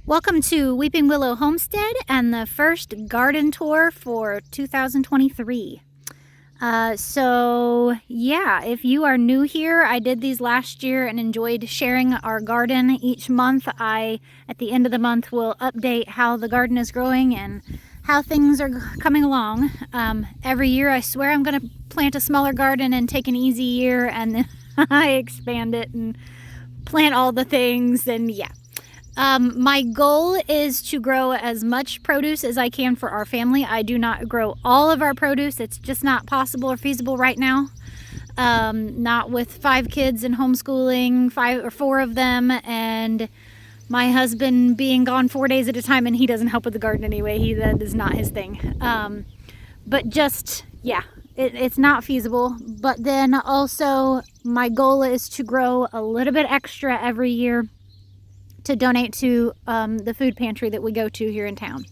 Welcome to Weeping Willow Homestead and the first garden tour for 2023. If you are new here, I did these last year and enjoyed sharing our garden each month. At the end of the month, will update how the garden is growing and how things are coming along. Every year, I swear I'm going to plant a smaller garden and take an easy year, and then I expand it and plant all the things, and yeah. My goal is to grow as much produce as I can for our family. I do not grow all of our produce. It's just not possible or feasible right now. Not with 5 kids and homeschooling, 5 or 4 of them, and my husband being gone 4 days at a time, and he doesn't help with the garden anyway. That is not his thing. It's not feasible. But then also my goal is to grow a little bit extra every year to donate to the food pantry that we go to here in town.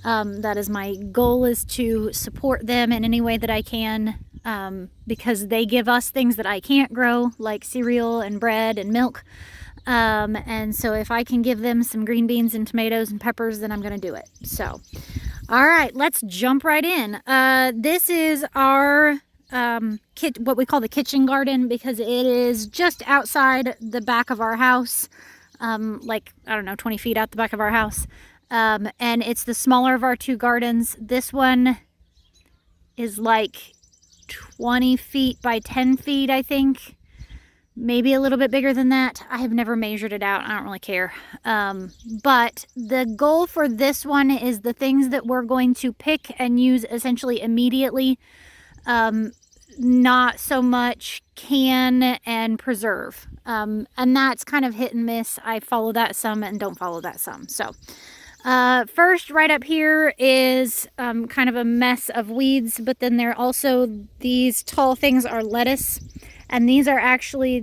That is my goal, is to support them in any way that I can, because they give us things that I can't grow, like cereal and bread and milk. And so if I can give them some green beans and tomatoes and peppers, then I'm going to do it. So, all right, let's jump right in. This is our what we call the kitchen garden, because it is just outside the back of our house. 20 feet out the back of our house. And it's the smaller of our 2 gardens. This one is like 20 feet by 10 feet, I think. Maybe a little bit bigger than that. I have never measured it out. I don't really care. But the goal for this one is the things that we're going to pick and use essentially immediately. Not so much can and preserve. And that's kind of hit and miss. I follow that some and don't follow that some. So first, right up here is kind of a mess of weeds, but then there are also these tall things are lettuce, and these are actually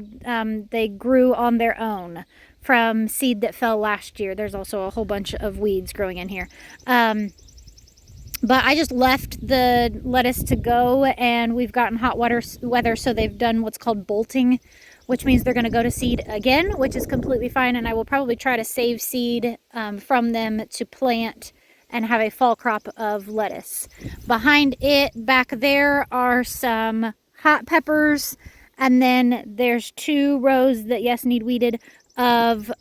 they grew on their own from seed that fell last year. There's also a whole bunch of weeds growing in here. But I just left the lettuce to go, and we've gotten hot weather, so they've done what's called bolting, which means they're going to go to seed again, which is completely fine, and I will probably try to save seed from them to plant and have a fall crop of lettuce. Behind it, back there, are some hot peppers, and then there's 2 rows that, yes, need weeded, of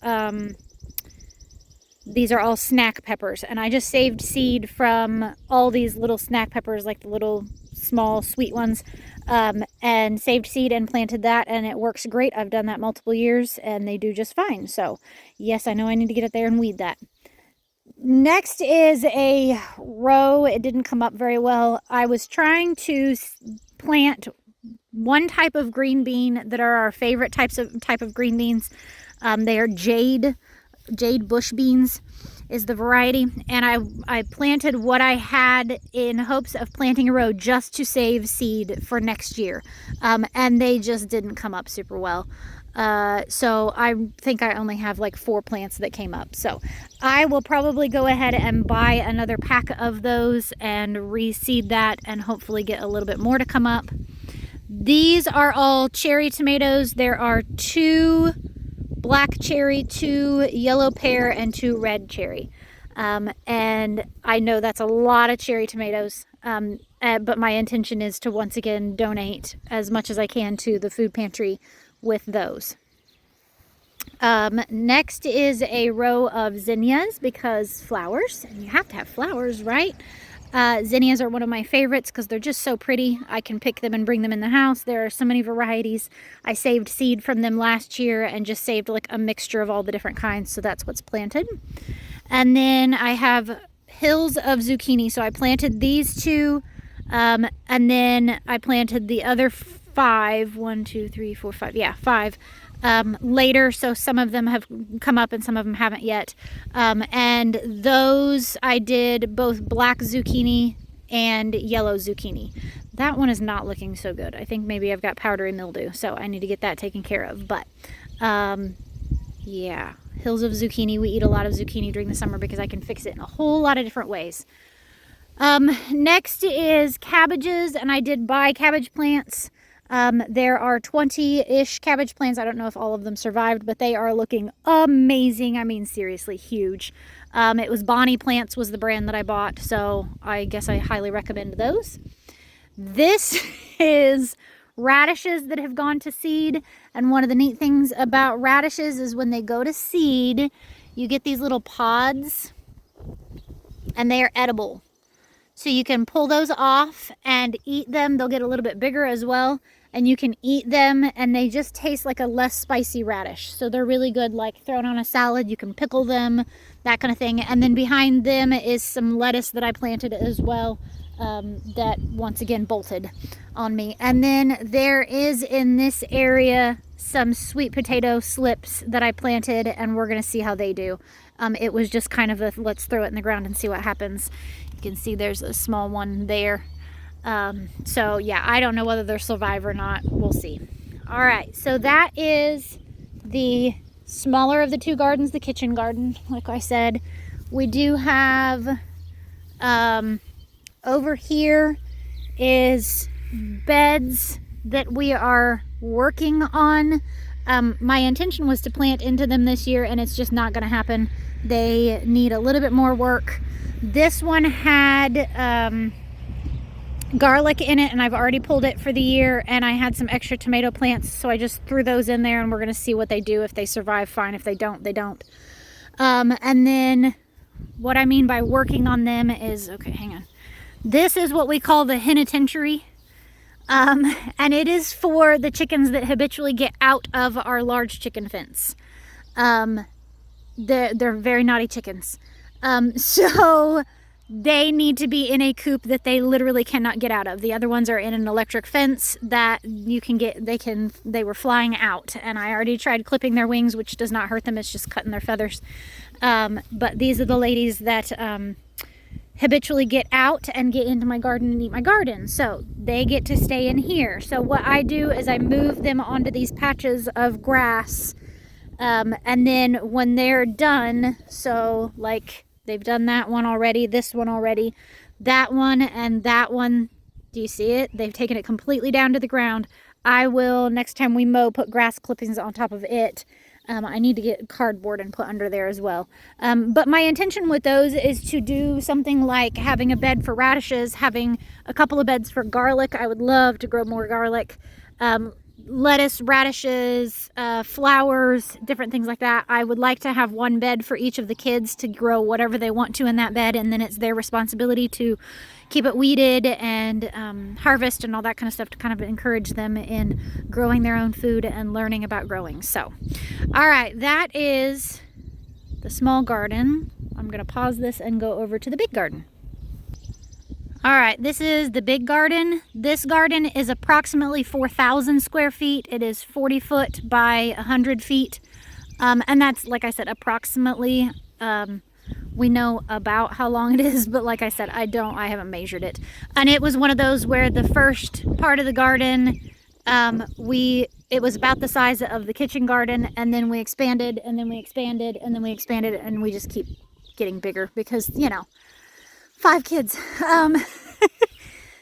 these are all snack peppers, and I just saved seed from all these little snack peppers, like the little small sweet ones, and saved seed and planted that, and it works great. I've done that multiple years, and they do just fine. So yes, I know I need to get it there and weed that. Next is a row. It didn't come up very well. I was trying to plant one type of green bean that are our favorite type of green beans. They are jade bush beans is the variety, and I planted what I had in hopes of planting a row just to save seed for next year, and they just didn't come up super well. So I think I only have like 4 plants that came up. So I will probably go ahead and buy another pack of those and reseed that, and hopefully get a little bit more to come up. These are all cherry tomatoes. There are 2 black cherry, 2 yellow pear, and 2 red cherry. And I know that's a lot of cherry tomatoes, but my intention is to once again donate as much as I can to the food pantry with those. Next is a row of zinnias, because flowers, and you have to have flowers, right? Zinnias are one of my favorites because they're just so pretty. I can pick them and bring them in the house. There are so many varieties. I saved seed from them last year and just saved like a mixture of all the different kinds, so that's what's planted. And then I have hills of zucchini, so I planted these 2, and then I planted the other 5, 1, 2, 3, 4, 5, yeah, 5 later, so some of them have come up and some of them haven't yet. And those I did both black zucchini and yellow zucchini. That one is not looking so good. I think maybe I've got powdery mildew, so I need to get that taken care of. But yeah, hills of zucchini. We eat a lot of zucchini during the summer because I can fix it in a whole lot of different ways. Next is cabbages, and I did buy cabbage plants. There are 20-ish cabbage plants. I don't know if all of them survived, but they are looking amazing. I mean, seriously huge. It was Bonnie Plants was the brand that I bought, so I guess I highly recommend those. This is radishes that have gone to seed, and one of the neat things about radishes is when they go to seed, you get these little pods, and they are edible. So you can pull those off and eat them. They'll get a little bit bigger as well, and you can eat them, and they just taste like a less spicy radish. So they're really good, like thrown on a salad. You can pickle them, that kind of thing. And then behind them is some lettuce that I planted as well, that once again bolted on me. And then there is in this area some sweet potato slips that I planted, and we're going to see how they do. It was just kind of a let's throw it in the ground and see what happens. You can see there's a small one there. So yeah, I don't know whether they'll survive or not. We'll see. All right, so that is the smaller of the two gardens, the kitchen garden. Like I said, we do have over here is beds that we are working on. My intention was to plant into them this year, and it's just not going to happen. They need a little bit more work. This one had garlic in it, and I've already pulled it for the year, and I had some extra tomato plants, so I just threw those in there, and we're going to see what they do. If they survive, fine. If they don't, they don't. And then what I mean by working on them is, okay, hang on. This is what we call the penitentiary. And it is for the chickens that habitually get out of our large chicken fence. They're very naughty chickens. So they need to be in a coop that they literally cannot get out of. The other ones are in an electric fence that you can get, they were flying out, and I already tried clipping their wings, which does not hurt them. It's just cutting their feathers. But these are the ladies that, habitually get out and get into my garden and eat my garden. So they get to stay in here. So what I do is I move them onto these patches of grass. And then when they're done, so like they've done that one already, this one already, that one and that one, do you see it? They've taken it completely down to the ground. I will, next time we mow, put grass clippings on top of it. I need to get cardboard and put under there as well. But my intention with those is to do something like having a bed for radishes, having a couple of beds for garlic. I would love to grow more garlic. Lettuce, radishes, flowers, different things like that. I would like to have one bed for each of the kids to grow whatever they want to in that bed, and then it's their responsibility to keep it weeded and harvest and all that kind of stuff to kind of encourage them in growing their own food and learning about growing. So, all right, that is the small garden. I'm going to pause this and go over to the big garden. All right, this is the big garden. This garden is approximately 4,000 square feet. It is 40 foot by 100 feet. And that's, like I said, approximately. We know about how long it is, but like I said, I haven't measured it. And it was one of those where the first part of the garden, it was about the size of the kitchen garden, and then we expanded, and then we expanded, and then we expanded, and we just keep getting bigger because, 5 kids.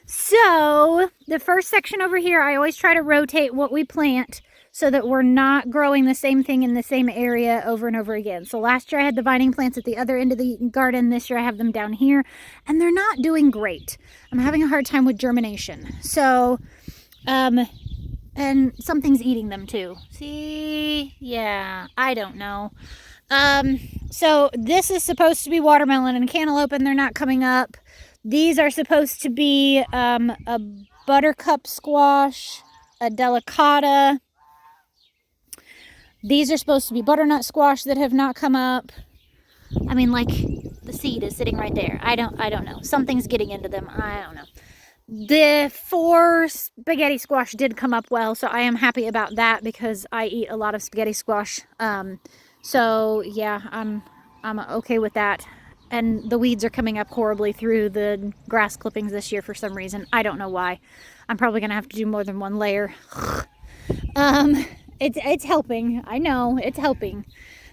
So the first section over here, I always try to rotate what we plant so that we're not growing the same thing in the same area over and over again. So last year I had the vining plants at the other end of the garden. This year I have them down here, and they're not doing great. I'm having a hard time with germination. So, and something's eating them too. See? Yeah, I don't know. So this is supposed to be watermelon and cantaloupe, and they're not coming up. These are supposed to be a buttercup squash, a delicata. These are supposed to be butternut squash that have not come up. I mean, like, the seed is sitting right there. I don't know. Something's getting into them. I don't know. The 4 spaghetti squash did come up well, so I am happy about that because I eat a lot of spaghetti squash. So yeah, I'm okay with that. And the weeds are coming up horribly through the grass clippings this year for some reason. I don't know why. I'm probably gonna have to do more than one layer. It's helping. I know it's helping.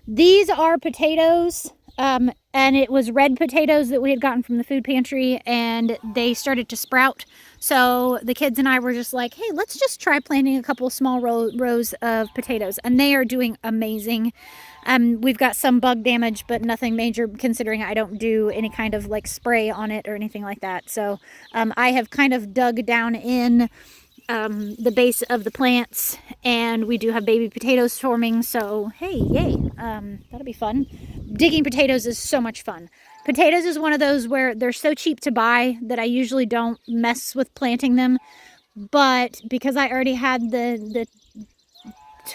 These are potatoes, and it was red potatoes that we had gotten from the food pantry, and they started to sprout. So the kids and I were just like, hey, let's just try planting a couple small rows of potatoes. And they are doing amazing. We've got some bug damage, but nothing major considering I don't do any kind of like spray on it or anything like that. So I have kind of dug down in the base of the plants, and we do have baby potatoes forming. So hey, yay, that'll be fun. Digging potatoes is so much fun. Potatoes is one of those where they're so cheap to buy that I usually don't mess with planting them. But because I already had the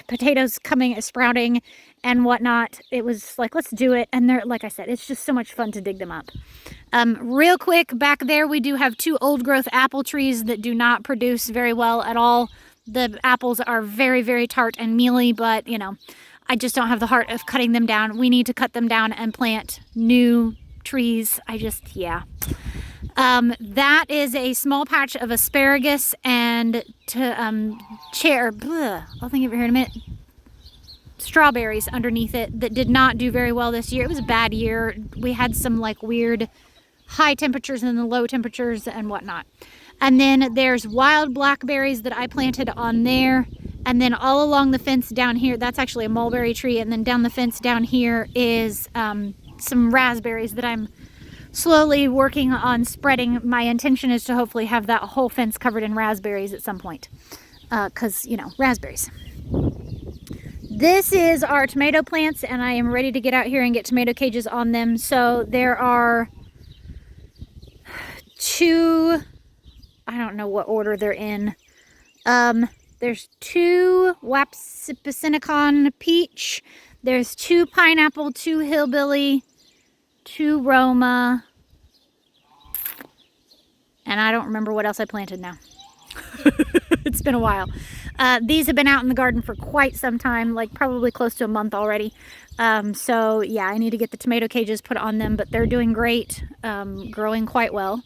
potatoes coming, sprouting and whatnot, it was like, let's do it. And they're, like I said, it's just so much fun to dig them up. Real quick, back there we do have 2 old growth apple trees that do not produce very well at all. The apples are very, very tart and mealy, but you know, I just don't have the heart of cutting them down. We need to cut them down and plant new trees. Yeah. That is a small patch of asparagus and I'll think of it here in a minute. Strawberries underneath it that did not do very well this year. It was a bad year. We had some like weird high temperatures and the low temperatures and whatnot. And then there's wild blackberries that I planted on there. And then all along the fence down here, that's actually a mulberry tree. And then down the fence down here is some raspberries that I'm slowly working on spreading. My intention is to hopefully have that whole fence covered in raspberries at some point. Because, you know, raspberries. This is our tomato plants, and I am ready to get out here and get tomato cages on them. So there are 2, I don't know what order they're in. There's 2 Wapsipinicon peach. There's 2 pineapple, 2 hillbilly, 2 Roma. And I don't remember what else I planted now. It's been a while. These have been out in the garden for quite some time, like probably close to a month already. So yeah, I need to get the tomato cages put on them, but they're doing great, growing quite well.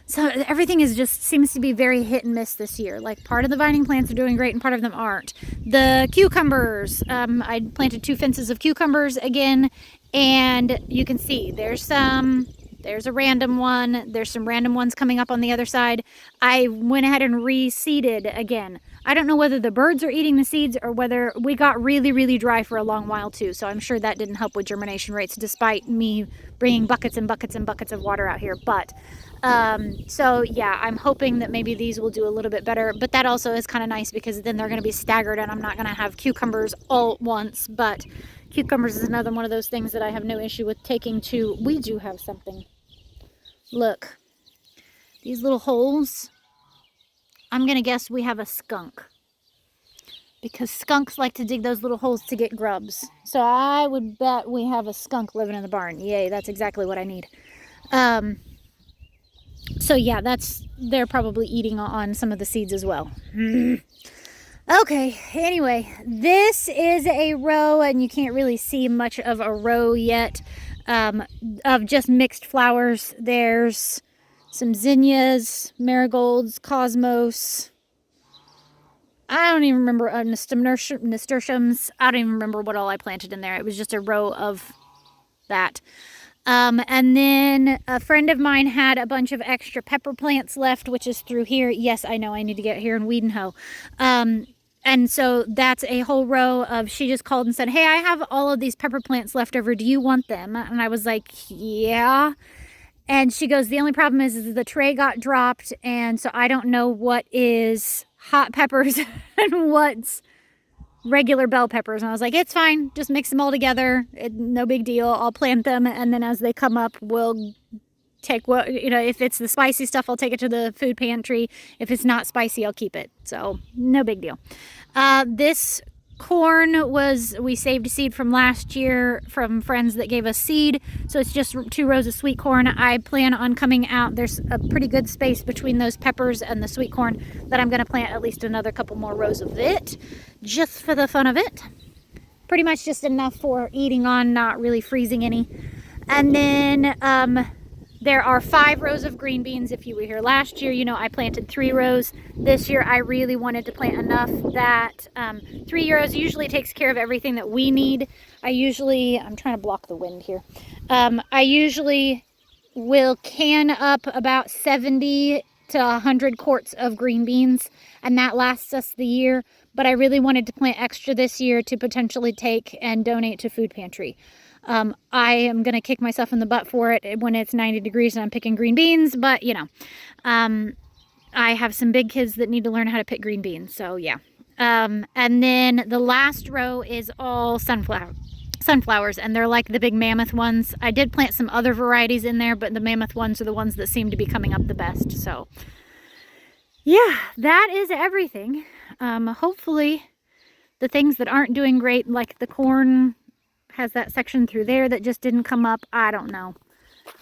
So everything is just seems to be very hit and miss this year. Like part of the vining plants are doing great and part of them aren't. The cucumbers, I planted 2 fences of cucumbers again, and you can see there's a random one. There's some random ones coming up on the other side. I went ahead and reseeded again. I don't know whether the birds are eating the seeds or whether we got really, really dry for a long while too. So I'm sure that didn't help with germination rates despite me bringing buckets and buckets and buckets of water out here. But so yeah, I'm hoping that maybe these will do a little bit better. But that also is kind of nice because then they're going to be staggered and I'm not going to have cucumbers all at once. But cucumbers is another one of those things that I have no issue with taking to. We do have something. Look, these little holes. I'm going to guess we have a skunk. Because skunks like to dig those little holes to get grubs. So I would bet we have a skunk living in the barn. Yay, that's exactly what I need. So yeah, they're probably eating on some of the seeds as well. Okay, anyway, this is a row, and you can't really see much of a row yet, of just mixed flowers. There's some zinnias, marigolds, cosmos. I don't even remember, nasturtiums. I don't even remember what all I planted in there. It was just a row of that. And then a friend of mine had a bunch of extra pepper plants left, which is through here. Yes, I know I need to get here and weed and hoe. And so that's a whole row of, she just called and said, hey, I have all of these pepper plants left over. Do you want them? And I was like, yeah. And she goes, the only problem is the tray got dropped. And so I don't know what is hot peppers and what's regular bell peppers. And I was like, it's fine. Just mix them all together. No big deal. I'll plant them. And then as they come up, we'll take what, if it's the spicy stuff, I'll take it to the food pantry. If it's not spicy, I'll keep it. So no big deal. This corn we saved seed from last year from friends that gave us seed. So it's just 2 rows of sweet corn. I plan on coming out. There's a pretty good space between those peppers and the sweet corn that I'm going to plant at least another couple more rows of it just for the fun of it. Pretty much just enough for eating on, not really freezing any. And then there are 5 rows of green beans. If you were here last year, I planted 3 rows. This year, I really wanted to plant enough that 3 rows usually takes care of everything that we need. I'm trying to block the wind here. I usually will can up about 70 to 100 quarts of green beans, and that lasts us the year. But I really wanted to plant extra this year to potentially take and donate to food pantry. I am going to kick myself in the butt for it when it's 90 degrees and I'm picking green beans, but you know, I have some big kids that need to learn how to pick green beans, so yeah. And then the last row is all sunflowers, and they're like the big mammoth ones. I did plant some other varieties in there, but the mammoth ones are the ones that seem to be coming up the best. So yeah, that is everything. Hopefully the things that aren't doing great, like the corn has that section through there that just didn't come up. I don't know.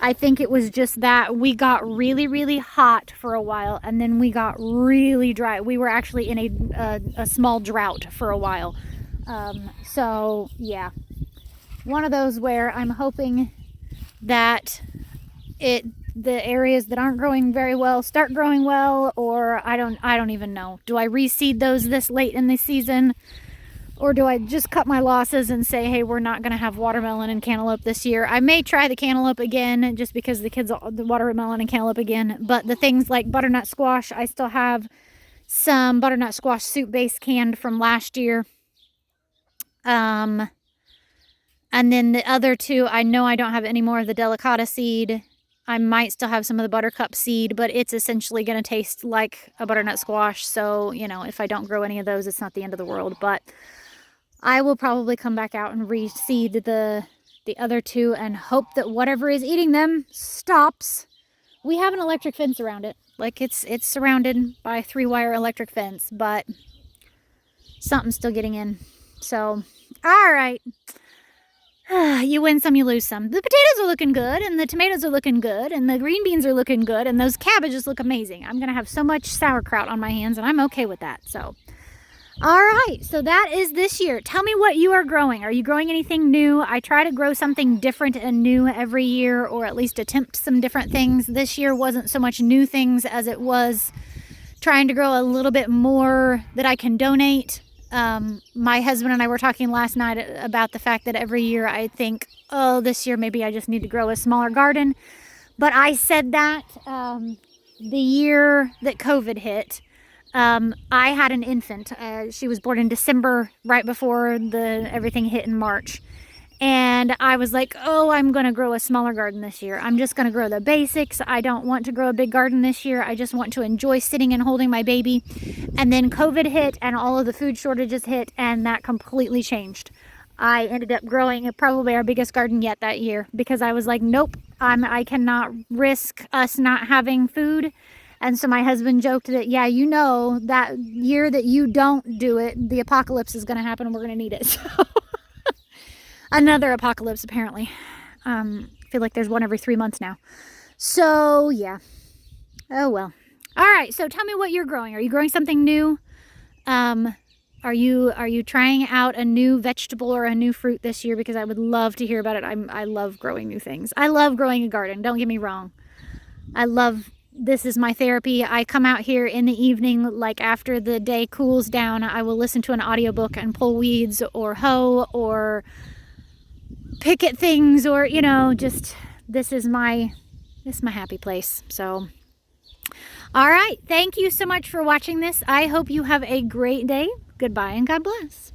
I think it was just that we got really, really hot for a while, and then we got really dry. We were actually in a small drought for a while. So yeah, one of those where I'm hoping that the areas that aren't growing very well start growing well, or I don't even know. Do I reseed those this late in the season? Or do I just cut my losses and say, hey, we're not going to have watermelon and cantaloupe this year? I may try the cantaloupe again just because the kids, the watermelon and cantaloupe again. But the things like butternut squash, I still have some butternut squash soup base canned from last year. And then the other two, I know I don't have any more of the delicata seed. I might still have some of the buttercup seed, but it's essentially going to taste like a butternut squash. So, you know, if I don't grow any of those, it's not the end of the world. But I will probably come back out and reseed the other two and hope that whatever is eating them stops. We have an electric fence around it. Like it's surrounded by a 3-wire electric fence, but something's still getting in. So, all right. You win some, you lose some. The potatoes are looking good, and the tomatoes are looking good, and the green beans are looking good, and those cabbages look amazing. I'm going to have so much sauerkraut on my hands, and I'm okay with that. So, all right. So that is this year. Tell me what you are growing. Are you growing anything new? I try to grow something different and new every year, or at least attempt some different things. This year wasn't so much new things as it was trying to grow a little bit more that I can donate. My husband and I were talking last night about the fact that every year I think, oh, this year maybe I just need to grow a smaller garden. But I said that the year that COVID hit, I had an infant. She was born in December, right before everything hit in March. And I was like, oh, I'm going to grow a smaller garden this year. I'm just going to grow the basics. I don't want to grow a big garden this year. I just want to enjoy sitting and holding my baby. And then COVID hit and all of the food shortages hit, and that completely changed. I ended up growing probably our biggest garden yet that year because I was like, nope, I cannot risk us not having food. And so my husband joked that, yeah, you know, that year that you don't do it, the apocalypse is going to happen and we're going to need it. So another apocalypse, apparently. I feel like there's one every 3 months now. So, yeah. Oh, well. All right. So tell me what you're growing. Are you growing something new? Are you trying out a new vegetable or a new fruit this year? Because I would love to hear about it. I love growing new things. I love growing a garden. Don't get me wrong. This is my therapy. I come out here in the evening, like after the day cools down, I will listen to an audiobook and pull weeds or hoe or pick at things, or, you know, just this is my happy place. So, all right. Thank you so much for watching this. I hope you have a great day. Goodbye and God bless.